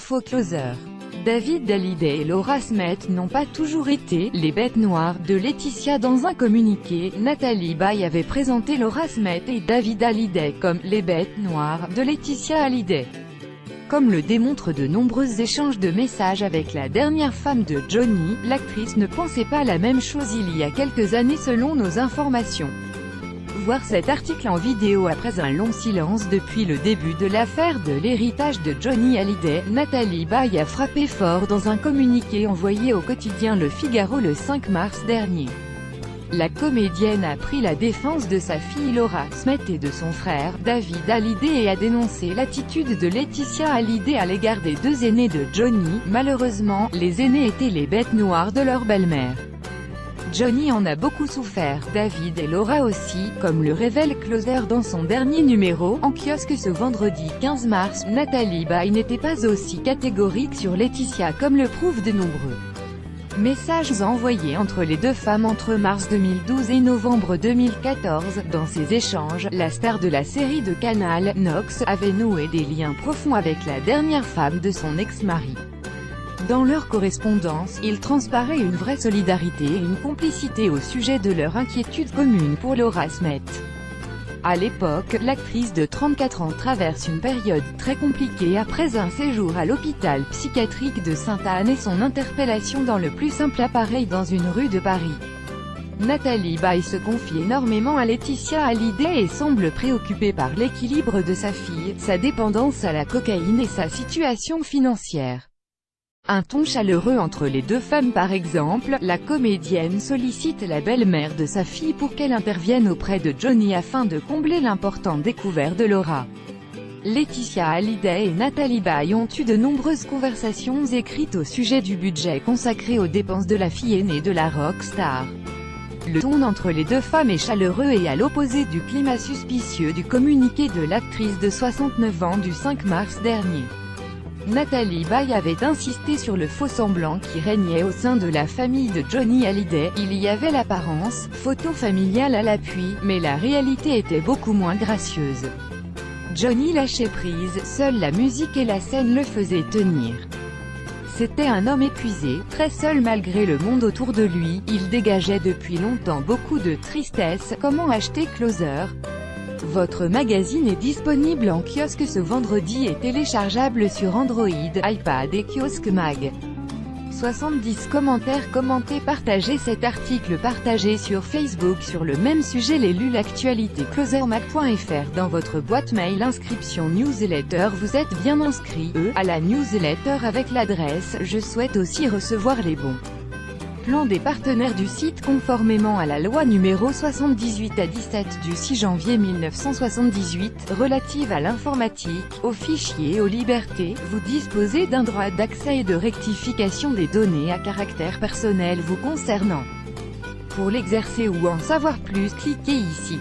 faux closer. David Hallyday et Laura Smet n'ont pas toujours été « les bêtes noires » de Laetitia. Dans un communiqué, Nathalie Baye avait présenté Laura Smet et David Hallyday comme « les bêtes noires » de Laetitia Hallyday. Comme le démontrent de nombreux échanges de messages avec la dernière femme de Johnny, l'actrice ne pensait pas la même chose il y a quelques années selon nos informations. Voir cet article en vidéo. Après un long silence depuis le début de l'affaire de l'héritage de Johnny Hallyday, Nathalie Baye a frappé fort dans un communiqué envoyé au quotidien Le Figaro le 5 mars dernier. La comédienne a pris la défense de sa fille Laura Smet et de son frère, David Hallyday, et a dénoncé l'attitude de Laetitia Hallyday à l'égard des deux aînés de Johnny. Malheureusement, les aînés étaient les bêtes noires de leur belle-mère. Johnny en a beaucoup souffert, David et Laura aussi, comme le révèle Closer dans son dernier numéro, en kiosque ce vendredi 15 mars. Nathalie Baye n'était pas aussi catégorique sur Laetitia comme le prouvent de nombreux messages envoyés entre les deux femmes entre mars 2012 et novembre 2014. Dans ces échanges, la star de la série de Canal, Knox, avait noué des liens profonds avec la dernière femme de son ex-mari. Dans leur correspondance, il transparaît une vraie solidarité et une complicité au sujet de leur inquiétude commune pour Laura Smet. À l'époque, l'actrice de 34 ans traverse une période très compliquée après un séjour à l'hôpital psychiatrique de Sainte-Anne et son interpellation dans le plus simple appareil dans une rue de Paris. Nathalie Baye se confie énormément à Laetitia Hallyday et semble préoccupée par l'équilibre de sa fille, sa dépendance à la cocaïne et sa situation financière. Un ton chaleureux entre les deux femmes. Par exemple, la comédienne sollicite la belle-mère de sa fille pour qu'elle intervienne auprès de Johnny afin de combler l'important découvert de Laura. Laetitia Hallyday et Nathalie Baye ont eu de nombreuses conversations écrites au sujet du budget consacré aux dépenses de la fille aînée de la rockstar. Le ton entre les deux femmes est chaleureux et à l'opposé du climat suspicieux du communiqué de l'actrice de 69 ans du 5 mars dernier. Nathalie Baye avait insisté sur le faux-semblant qui régnait au sein de la famille de Johnny Hallyday. Il y avait l'apparence, photo familiale à l'appui, mais la réalité était beaucoup moins gracieuse. Johnny lâchait prise, seule la musique et la scène le faisaient tenir. C'était un homme épuisé, très seul malgré le monde autour de lui. Il dégageait depuis longtemps beaucoup de tristesse. Comment acheter Closer ? Votre magazine est disponible en kiosque ce vendredi et téléchargeable sur Android, iPad et Kiosque Mag. 70 commentaires. Commentez, partagez cet article, partagé sur Facebook sur le même sujet. L'élu l'actualité closermag.fr dans votre boîte mail. Inscription newsletter. Vous êtes bien inscrit à la newsletter avec l'adresse. Je souhaite aussi recevoir les bons plan des partenaires du site conformément à la loi numéro 78/17 du 6 janvier 1978, relative à l'informatique, aux fichiers et aux libertés. Vous disposez d'un droit d'accès et de rectification des données à caractère personnel vous concernant. Pour l'exercer ou en savoir plus, cliquez ici.